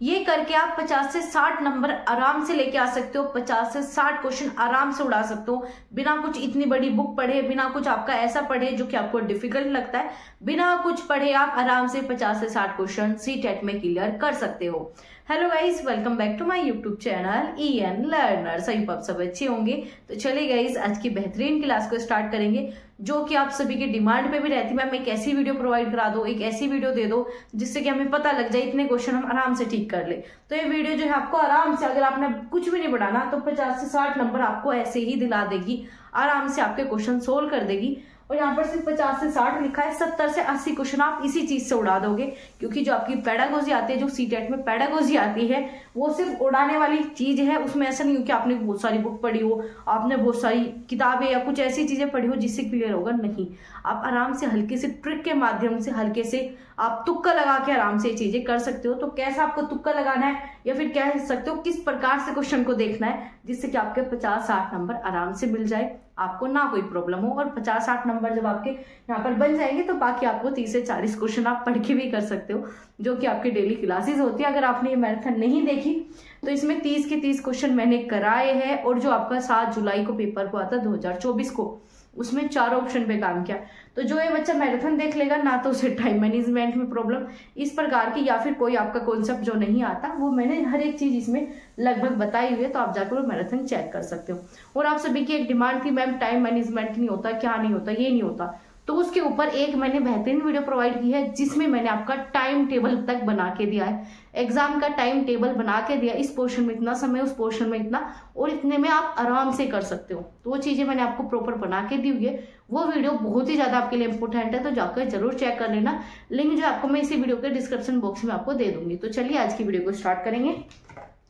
ये करके आप 50 से 60 नंबर आराम से लेके आ सकते हो। 50 से 60 क्वेश्चन आराम से उड़ा सकते हो, बिना कुछ इतनी बड़ी बुक पढ़े, बिना कुछ आपका ऐसा पढ़े जो कि आपको डिफिकल्ट लगता है, बिना कुछ पढ़े आप आराम से 50 से 60 क्वेश्चन सीटेट में क्लियर कर सकते हो। Hello guys, welcome back to my YouTube channel EN learner. सही आप सब अच्छे होंगे। तो चलिए गाइस, आज की बेहतरीन क्लास को स्टार्ट करेंगे, जो कि आप सभी की डिमांड पे भी रहती है। मैम एक ऐसी वीडियो प्रोवाइड करा दो, एक ऐसी वीडियो दे दो जिससे कि हमें पता लग जाए, इतने क्वेश्चन हम आराम से ठीक कर ले। तो ये वीडियो जो है आपको आराम से, अगर आपने कुछ भी नहीं पढ़ाना तो 50 से 60 नंबर आपको ऐसे ही दिला देगी, आराम से आपके क्वेश्चन सोल्व कर देगी। और यहाँ पर सिर्फ 50 से 60 लिखा है, 70 से 80 क्वेश्चन आप इसी चीज से उड़ा दोगे, क्योंकि जो आपकी पेडागोजी आती है, जो सीटेट में पेडागोजी आती है, वो सिर्फ उड़ाने वाली चीज है। उसमें ऐसा नहीं हो कि आपने बहुत सारी बुक पढ़ी हो, आपने बहुत सारी किताबें या कुछ ऐसी चीजें पढ़ी हो जिससे क्लियर होगा, नहीं। आप आराम से हल्के से ट्रिक के माध्यम से, हल्के से आप तुक्का लगा के आराम से ये चीजें कर सकते हो। तो कैसा आपको तुक्का लगाना है, या फिर कह सकते हो किस प्रकार से क्वेश्चन को देखना है जिससे कि आपके 50-60 नंबर आराम से मिल जाए, आपको ना कोई प्रॉब्लम हो। और 50-60 नंबर जब आपके यहाँ पर बन जाएंगे तो बाकी आपको 30 से 40 क्वेश्चन आप पढ़ के भी कर सकते हो, जो कि आपकी डेली क्लासेस होती है। अगर आपने ये मैराथन नहीं देखी तो इसमें 30 के 30 क्वेश्चन मैंने कराए हैं, और जो आपका 7 जुलाई को पेपर को आता 2024 को, उसमें 4 ऑप्शन पे काम किया। तो जो ये बच्चा मैराथन देख लेगा, ना तो उसे टाइम मैनेजमेंट में प्रॉब्लम इस प्रकार की, या फिर कोई आपका कॉन्सेप्ट जो नहीं आता, वो मैंने हर एक चीज इसमें लगभग बताई हुई है। तो आप जाकर वो मैराथन चेक कर सकते हो। और आप सभी की एक डिमांड थी, मैम टाइम मैनेजमेंट नहीं होता, क्या नहीं होता, ये नहीं होता। तो उसके ऊपर एक मैंने बेहतरीन वीडियो प्रोवाइड की है, जिसमें मैंने आपका टाइम टेबल तक बना के दिया है, एग्जाम का टाइम टेबल बना के दिया, इस पोर्शन में इतना समय, उस पोर्शन में इतना, और इतने में आप आराम से कर सकते हो। तो वो चीजें मैंने आपको प्रॉपर बना के दी हुई है। वो वीडियो बहुत ही ज्यादा आपके लिए इंपॉर्टेंट है, तो जाकर जरूर चेक कर लेना। लिंक जो आपको मैं इसी वीडियो के डिस्क्रिप्शन बॉक्स में आपको दे दूंगी। तो चलिए आज की वीडियो को स्टार्ट करेंगे।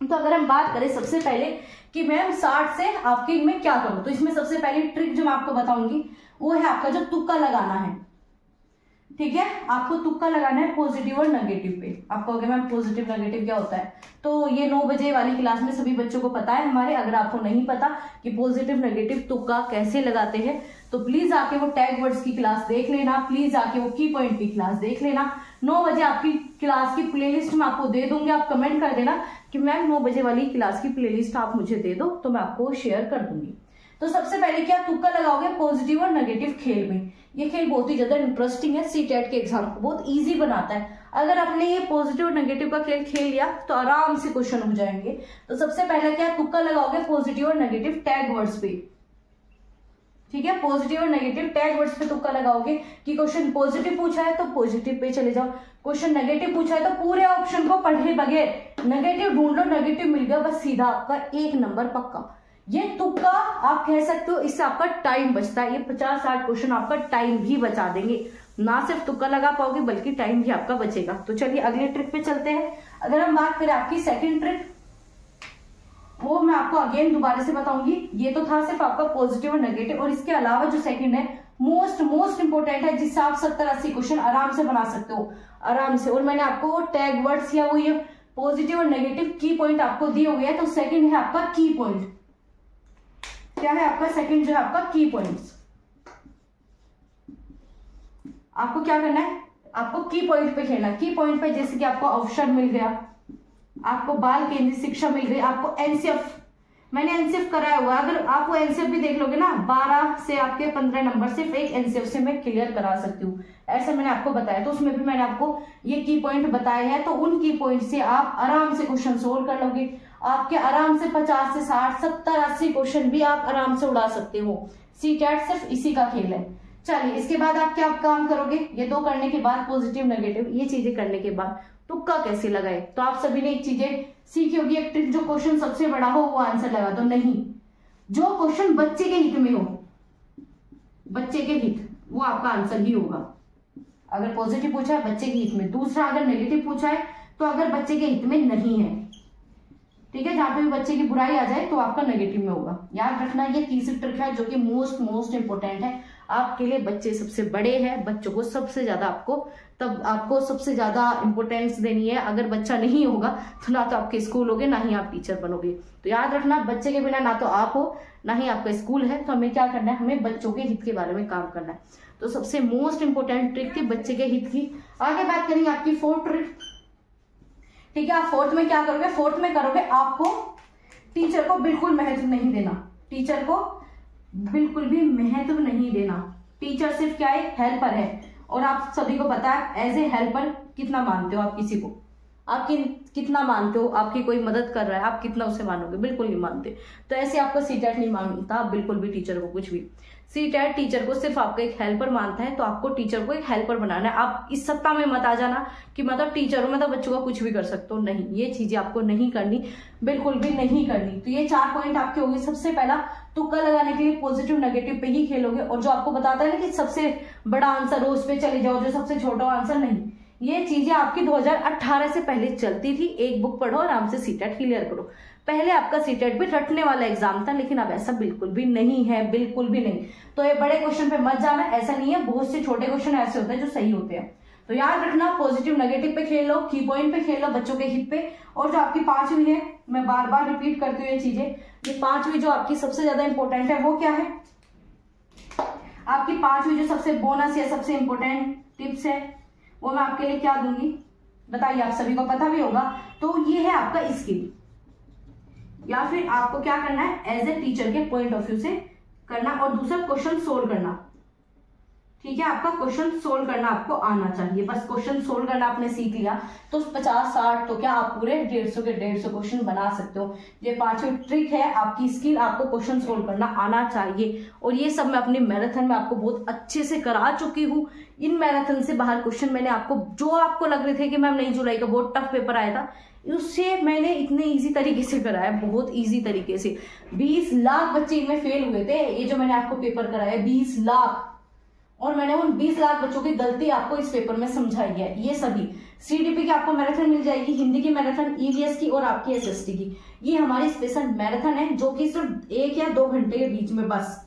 तो अगर हम बात करें सबसे पहले कि मैम 60 से आपके इनमें क्या करूं, तो इसमें सबसे पहली ट्रिक जो मैं आपको बताऊंगी वो है आपका जो तुक्का लगाना है। ठीक है, आपको तुक्का लगाना है पॉजिटिव और नेगेटिव पे। आपको कहोगे मैम पॉजिटिव नेगेटिव क्या होता है, तो ये 9 बजे वाली क्लास में सभी बच्चों को पता है हमारे। अगर आपको नहीं पता कि पॉजिटिव नेगेटिव तुक्का कैसे लगाते हैं, तो प्लीज आके वो टैग वर्ड्स की क्लास देख लेना, प्लीज आके वो की पॉइंट की क्लास देख लेना। 9 बजे आपकी क्लास की प्लेलिस्ट में आपको दे दूंगी। आप कमेंट कर देना कि मैम 9 बजे वाली क्लास की प्लेलिस्ट आप मुझे दे दो, तो मैं आपको शेयर कर दूंगी। तो सबसे पहले क्या तुक्का लगाओगे पॉजिटिव और नेगेटिव खेल में। ये खेल बहुत ही ज्यादा इंटरेस्टिंग है, सीटेट के एग्जाम को बहुत इजी बनाता है। अगर आपने ये पॉजिटिव और नेगेटिव का खेल खेल लिया तो आराम से क्वेश्चन हो जाएंगे। तो सबसे पहले क्या तुक्का लगाओगे पॉजिटिव और नेगेटिव टैग वर्ड्स पे। ठीक है, पॉजिटिव और नेगेटिव टैग वर्ड्स पे तुक्का लगाओगे कि क्वेश्चन पॉजिटिव पूछा है तो पॉजिटिव पे चले जाओ, क्वेश्चन नेगेटिव पूछा है तो पूरे ऑप्शन को पढ़े बगैर नेगेटिव ढूंढ लो, नेगेटिव मिल गया बस सीधा आपका 1 नंबर पक्का। ये तुक्का आप कह सकते हो, इससे आपका टाइम बचता है। ये 50-60 क्वेश्चन आपका टाइम भी बचा देंगे, ना सिर्फ तुक्का लगा पाओगे बल्कि टाइम भी आपका बचेगा। तो चलिए अगले ट्रिक पे चलते हैं। अगर हम बात करें आपकी सेकंड ट्रिक, वो मैं आपको अगेन दोबारा से बताऊंगी। ये तो था सिर्फ आपका पॉजिटिव और नेगेटिव, और इसके अलावा जो सेकंड है मोस्ट इंपोर्टेंट है, जिससे आप 70-80 क्वेश्चन आराम से बना सकते हो, आराम से। और मैंने आपको वो टैग वर्ड्स या वो ये पॉजिटिव और नेगेटिव की पॉइंट आपको दिए हुए हैं। तो सेकंड है आपका की पॉइंट। क्या है आपका सेकंड जो है आपका की पॉइंट्स। आपको क्या करना है, आपको की पॉइंट पे खेलना। की पॉइंट पे जैसे कि आपको अवसर मिल गया, आपको बाल केंद्रित शिक्षा मिल गई, आपको एनसीएफ, मैंने एनसीएफ कराया हुआ है। अगर आप वो एनसीएफ भी देख लोगे ना, 12 से आपके 15 नंबर सिर्फ एक एनसीएफ से मैं क्लियर करा सकती हूँ, ऐसा मैंने आपको बताया। तो उसमें भी मैंने आपको ये की पॉइंट बताए हैं। तो उन की पॉइंट से आप आराम से क्वेश्चन सोल्व कर लोगे। आपके आराम से 50 से 60, 70, 80 क्वेश्चन भी आप आराम से उड़ा सकते हो। सीटेट सिर्फ इसी का खेल है। चलिए इसके बाद आप क्या काम करोगे, ये 2 करने के बाद पॉजिटिव नेगेटिव ये चीजें करने के बाद तुक्का कैसे लगाए। तो आप सभी ने एक चीजें सीखी होगी, एक ट्रिक, जो क्वेश्चन सबसे बड़ा हो वो आंसर लगा दो। नहीं, जो क्वेश्चन बच्चे के हित में हो, बच्चे के हित, वो आपका आंसर ही होगा। अगर पॉजिटिव पूछा है बच्चे के हित में, दूसरा अगर नेगेटिव पूछा है तो अगर बच्चे के हित में नहीं है, ठीक है, जहां पे भी बच्चे की बुराई आ जाए तो आपका नेगेटिव में होगा। याद रखना, ये तीसरी ट्रिक है जो कि मोस्ट इंपोर्टेंट है आपके लिए। बच्चे सबसे बड़े हैं, बच्चों को सबसे ज्यादा आपको सबसे ज्यादा इंपोर्टेंस देनी है। अगर बच्चा नहीं होगा तो ना तो आपके स्कूल होगे, ना ही आप टीचर बनोगे। तो याद रखना, बच्चे के बिना ना तो आप हो ना ही आपका स्कूल है। तो हमें क्या करना है, हमें बच्चों के हित के बारे में काम करना है। तो सबसे मोस्ट इंपोर्टेंट ट्रिक थी बच्चे के हित की। आगे बात करेंगे आपकी 4th ट्रिक। ठीक है। आप फोर्थ में क्या करोगे, फोर्थ में करोगे आपको टीचर को बिल्कुल महत्व नहीं देना, टीचर को बिल्कुल भी महत्व नहीं देना। टीचर सिर्फ क्या है, हेल्पर है। और आप सभी को पता है एज ए हेल्पर कितना मानते हो आप किसी को, आप कितना मानते हो, आपकी कोई मदद कर रहा है आप कितना उसे मानोगे, बिल्कुल नहीं मानते। तो ऐसे आपका सीटेट नहीं मानता बिल्कुल भी टीचर को कुछ भी। सीटेट टीचर को सिर्फ आपका एक हेल्पर मानता है, तो आपको टीचर को एक हेल्पर बनाना है। आप इस सत्ता में मत आ जाना कि मतलब टीचर हो मतलब बच्चों का कुछ भी कर सकते हो, नहीं, ये चीजें आपको नहीं करनी, बिल्कुल भी नहीं करनी। तो ये 4 पॉइंट आपके होंगे। सबसे पहला, तुक्का लगाने के लिए पॉजिटिव नेगेटिव पे ही खेलोगे, और जो आपको बताता है ना कि सबसे बड़ा आंसर हो उस पे चले जाओ, जो सबसे छोटा आंसर नहीं, ये चीजें आपकी 2018 से पहले चलती थी। एक बुक पढ़ो, आराम से सीटेट क्लियर करो। पहले आपका सीटेट भी रटने वाला एग्जाम था, लेकिन अब ऐसा बिल्कुल भी नहीं है, बिल्कुल भी नहीं। तो ये बड़े क्वेश्चन पे मत जाना, ऐसा नहीं है, बहुत से छोटे क्वेश्चन ऐसे होते हैं जो सही होते हैं। तो याद रखना, पॉजिटिव नेगेटिव पे खेल लो, की पॉइंट पे खेल लो, बच्चों के हिप पे। और जो आपकी 5वीं है, मैं बार बार रिपीट करती हूँ ये चीजें, ये 5वीं जो आपकी सबसे ज्यादा इंपॉर्टेंट है वो क्या है, आपकी 5वीं जो सबसे बोनस या सबसे इंपॉर्टेंट टिप्स है वो मैं आपके लिए क्या दूंगी बताइए, आप सभी को पता भी होगा। तो ये है आपका स्किल, या फिर आपको क्या करना है एज ए टीचर के पॉइंट ऑफ व्यू से करना, और दूसरा क्वेश्चन सोल्व करना। ठीक है, आपका क्वेश्चन सोल्व करना आपको आना चाहिए, बस क्वेश्चन सोल्व करना आपने सीख लिया तो 50-60 तो क्या आप पूरे 150 के 150 क्वेश्चन बना सकते हो। ये 5वीं ट्रिक है आपकी स्किल, आपको क्वेश्चन सोल्व करना आना चाहिए। और ये सब मैं अपनी मैराथन में आपको बहुत अच्छे से करा चुकी हूँ। इन मैराथन से बाहर क्वेश्चन मैंने आपको जो आपको लग रहे थे कि मैम 9 जुलाई का बहुत टफ पेपर आया था, उससे मैंने इतने इजी तरीके से कराया, बहुत इजी तरीके से। 20 लाख बच्चे इनमें फेल हुए थे, ये जो मैंने आपको पेपर कराया 20 लाख, और मैंने उन 20 लाख बच्चों की गलती आपको इस पेपर में समझाई है। ये सभी सीडीपी की आपको मैराथन मिल जाएगी, हिंदी की मैराथन, ईवीएस की और आपकी एसएसटी की। ये हमारी स्पेशल मैराथन है जो कि सिर्फ 1 या 2 घंटे के बीच में, बस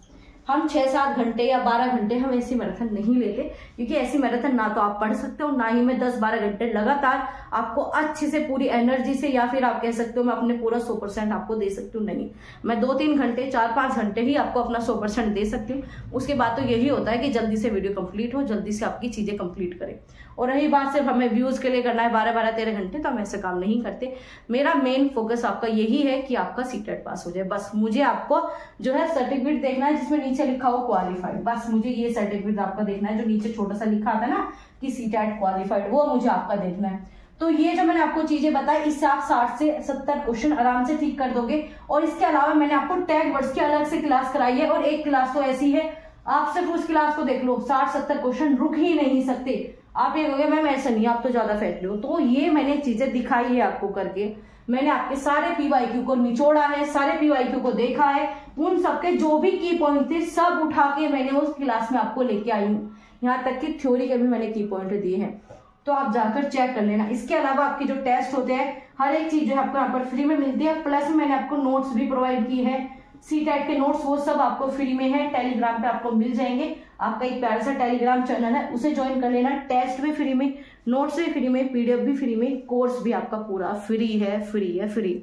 हम 6-7 घंटे या 12 घंटे हम ऐसी मैराथन नहीं लेते, क्योंकि ऐसी मैराथन ना तो आप पढ़ सकते हो, ना ही मैं 10-12 घंटे लगातार आपको अच्छे से पूरी एनर्जी से, या फिर आप कह सकते हो मैं अपने पूरा 100% आपको दे सकती हूँ। नहीं, मैं 2-3 घंटे 4-5 घंटे ही आपको अपना 100% दे सकती हूँ। उसके बाद तो यही होता है कि जल्दी से वीडियो कंप्लीट हो, जल्दी से आपकी चीजें कंप्लीट करें। और रही बात सिर्फ हमें व्यूज के लिए करना है 12-13 घंटे, तो हम ऐसे काम नहीं करते। मेरा मेन फोकस आपका यही है कि आपका सीटेट पास हो जाए, बस मुझे आपको जो है सर्टिफिकेट देखना है जिसमें नीचे लिखा हो क्वालिफाइड, बस मुझे ये सर्टिफिकेट आपका देखना है, जो नीचे छोटा सा लिखा था ना कि सीटेट क्वालिफाइड, वो मुझे आपका देखना है। तो ये जो मैंने आपको चीजें बताई, इससे आप 60 से 70 क्वेश्चन आराम से ठीक कर दोगे। और इसके अलावा मैंने आपको टैग वर्ड्स की अलग से क्लास कराई है, और एक क्लास तो ऐसी है आप सिर्फ उस क्लास को देख लो, 60-70 क्वेश्चन रुक ही नहीं सकते। आप ये कहोगे मैम ऐसा नहीं, आप तो ज्यादा फैट लो। तो ये मैंने चीजें दिखाई है आपको करके, मैंने आपके सारे पीवाईक्यू को निचोड़ा है, सारे पीवाईक्यू को देखा है, उन सबके जो भी की पॉइंट थे सब उठा के मैंने उस क्लास में आपको लेके आई हूँ। यहाँ तक कि थ्योरी के भी मैंने की पॉइंट दिए हैं, तो आप जाकर चेक कर लेना। इसके अलावा आपके जो टेस्ट होते हैं हर एक चीज जो है आपको यहाँ पर फ्री में मिलती है, प्लस में मैंने आपको नोट्स भी प्रोवाइड की है, सीटेट के नोट्स वो सब आपको फ्री में है, टेलीग्राम पे आपको मिल जाएंगे। आपका एक प्यारा सा टेलीग्राम चैनल है, उसे ज्वाइन कर लेना। टेस्ट भी फ्री में, नोट्स भी फ्री में, पीडीएफ भी फ्री में, कोर्स भी आपका पूरा फ्री है, फ्री है, फ्री।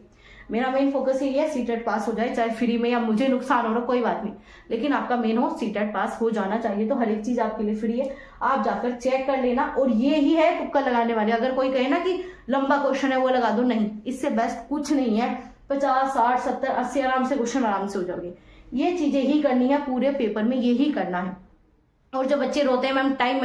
मेरा मेन फोकस यही है सीटेट पास हो जाए, चाहे फ्री में या मुझे नुकसान हो रहा कोई बात नहीं, लेकिन आपका मेन हो सीटेट पास हो जाना चाहिए। तो हर एक चीज आपके लिए फ्री है, आप जाकर चेक कर लेना। और ये ही है तुक्का लगाने वाले, अगर कोई कहे ना कि लंबा क्वेश्चन है वो लगा दो, नहीं, इससे बेस्ट कुछ नहीं है। 50, 60, 70, 80 आराम से क्वेश्चन आराम से हो जाओगे। ये चीजें ही करनी है पूरे पेपर में, यही करना है। और जो बच्चे रोते हैं मैम टाइम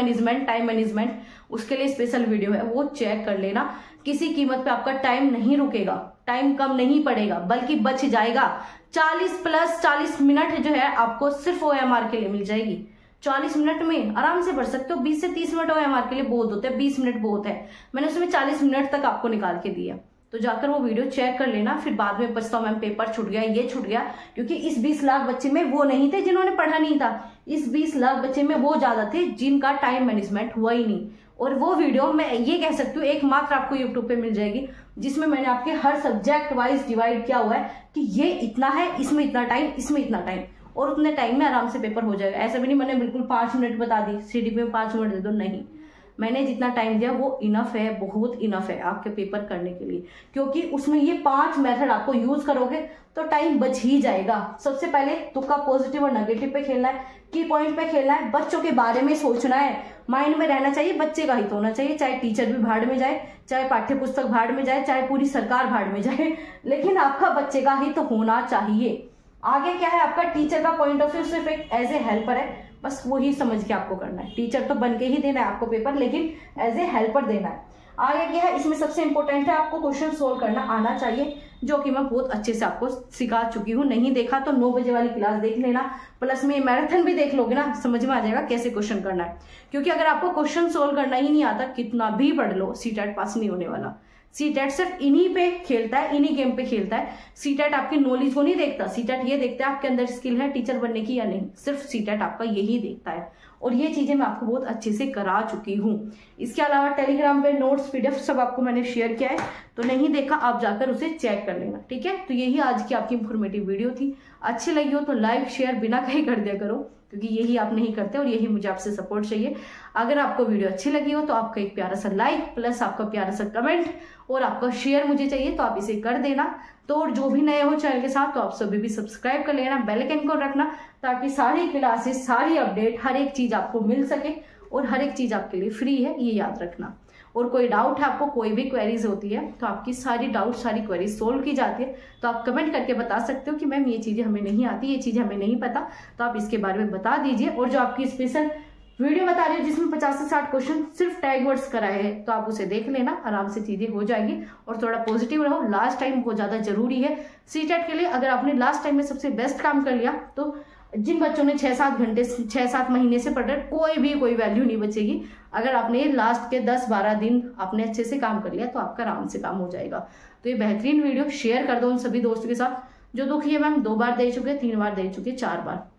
मैनेजमेंट, उसके लिए स्पेशल वीडियो है, वो चेक कर लेना। किसी कीमत पे आपका टाइम नहीं रुकेगा, टाइम कम नहीं पड़ेगा, बल्कि बच जाएगा। 40 मिनट जो है आपको सिर्फ OMR के लिए मिल जाएगी। 40 मिनट में आराम से पढ़ सकते हो। 20 से 30 मिनट OMR के लिए बहुत होते हैं, 20 मिनट बहुत है, मैंने उसमें 40 मिनट तक आपको निकाल के दिया। तो जाकर वो वीडियो चेक कर लेना, फिर बाद में पछताओ मैम पेपर छूट गया, ये छूट गया, क्योंकि इस 20 लाख बच्चे में वो नहीं थे जिन्होंने पढ़ा नहीं था, इस 20 लाख बच्चे में वो ज्यादा थे जिनका टाइम मैनेजमेंट हुआ ही नहीं। और वो वीडियो मैं ये कह सकती हूँ एकमात्र आपको यूट्यूब पे मिल जाएगी, जिसमें मैंने आपके हर सब्जेक्ट वाइज डिवाइड किया हुआ है कि ये इतना है, इसमें इतना टाइम, इसमें इतना टाइम, और उतने टाइम में आराम से पेपर हो जाएगा। ऐसा भी नहीं मैंने बिल्कुल 5 मिनट बता दी, सीडीपी में 5 मिनट दे दो, नहीं, मैंने जितना टाइम दिया वो इनफ है, बहुत इनफ है आपके पेपर करने के लिए, क्योंकि उसमें ये 5 मेथड आपको यूज करोगे तो टाइम बच ही जाएगा। सबसे पहले तुक्का पॉजिटिव और नेगेटिव पे खेलना है, की पॉइंट पे खेलना है, बच्चों के बारे में सोचना है, माइंड में रहना चाहिए बच्चे का हित होना चाहिए, चाहे टीचर भी भाड़ में जाए, चाहे पाठ्य पुस्तक भाड़ में जाए, चाहे पूरी सरकार भाड़ में जाए, लेकिन आपका बच्चे का हित होना चाहिए। आगे क्या है, आपका टीचर का पॉइंट ऑफ व्यू सिर्फ एक एज ए हेल्पर है, बस वही समझ के आपको करना है। टीचर तो बन के ही देना है आपको पेपर, लेकिन एज ए हेल्पर देना है। आगे क्या है, इसमें सबसे इंपॉर्टेंट है आपको क्वेश्चन सोल्व करना आना चाहिए, जो कि मैं बहुत अच्छे से आपको सिखा चुकी हूँ। नहीं देखा तो 9 बजे वाली क्लास देख लेना, प्लस में मैराथन भी देख लोगे ना, समझ में आ जाएगा कैसे क्वेश्चन करना है। क्योंकि अगर आपको क्वेश्चन सोल्व करना ही नहीं आता, कितना भी पढ़ लो, सीटेट पास नहीं होने वाला। सीटेट सिर्फ इन्हीं पे खेलता है, इन्हीं गेम पे खेलता है। सीटेट आपकी नॉलेज को नहीं देखता, सीटेट ये देखता है आपके अंदर स्किल है टीचर बनने की या नहीं, सिर्फ सीटेट आपका यही देखता है। और ये चीजें मैं आपको बहुत अच्छे से करा चुकी हूँ। इसके अलावा टेलीग्राम पे नोट्स पीडीएफ सब आपको मैंने शेयर किया है, तो नहीं देखा आप जाकर उसे चेक कर लेना, ठीक है। तो यही आज की आपकी इंफॉर्मेटिव वीडियो थी। अच्छी लगी हो तो लाइक शेयर बिना कहीं कर दिया करो, क्योंकि यही आप नहीं करते और यही मुझे आपसे सपोर्ट चाहिए। अगर आपको वीडियो अच्छी लगी हो तो आपका एक प्यारा सा लाइक प्लस आपका प्यारा सा कमेंट और आपका शेयर मुझे चाहिए, तो आप इसे कर देना। तो और जो भी नए हो चैनल के साथ, तो आप सभी भी सब्सक्राइब कर लेना, बेल आइकन को रखना, ताकि सारी क्लासेस, सारी अपडेट, हर एक चीज आपको मिल सके और हर एक चीज आपके लिए फ्री है, ये याद रखना। और कोई डाउट है आपको, कोई भी क्वेरीज होती है, तो आपकी सारी डाउट, सारी क्वेरीज सोल्व की जाती है, तो आप कमेंट करके बता सकते हो कि मैम ये चीजें हमें नहीं आती, ये चीजें हमें नहीं पता, तो आप इसके बारे में बता दीजिए। और जो आपकी स्पेशल वीडियो बता रही हूँ जिसमें 50 से 60 क्वेश्चन सिर्फ टैग वर्ड्स कराए हैं, तो आप उसे देख लेना, आराम से चीजें हो जाएंगी। और थोड़ा पॉजिटिव रहो, लास्ट टाइम बहुत ज्यादा जरूरी है सीटेट के लिए। अगर आपने लास्ट टाइम में सबसे बेस्ट काम कर लिया, तो जिन बच्चों ने 6-7 घंटे 6-7 महीने से पढ़ रहे, कोई वैल्यू नहीं बचेगी। अगर आपने लास्ट के 10-12 दिन आपने अच्छे से काम कर लिया, तो आपका आराम से काम हो जाएगा। तो ये बेहतरीन वीडियो शेयर कर दो उन सभी दोस्तों के साथ जो दुखी है मैम 2 बार दे चुके, 3 बार दे चुके, 4 बार।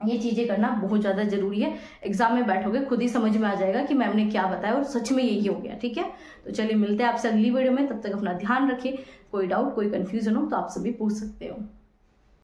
ये चीजें करना बहुत ज्यादा जरूरी है। एग्जाम में बैठोगे खुद ही समझ में आ जाएगा कि मैम ने क्या बताया और सच में यही हो गया, ठीक है। तो चलिए मिलते हैं आपसे अगली वीडियो में, तब तक अपना ध्यान रखिए। कोई डाउट, कोई कंफ्यूजन हो तो आप सभी पूछ सकते हो।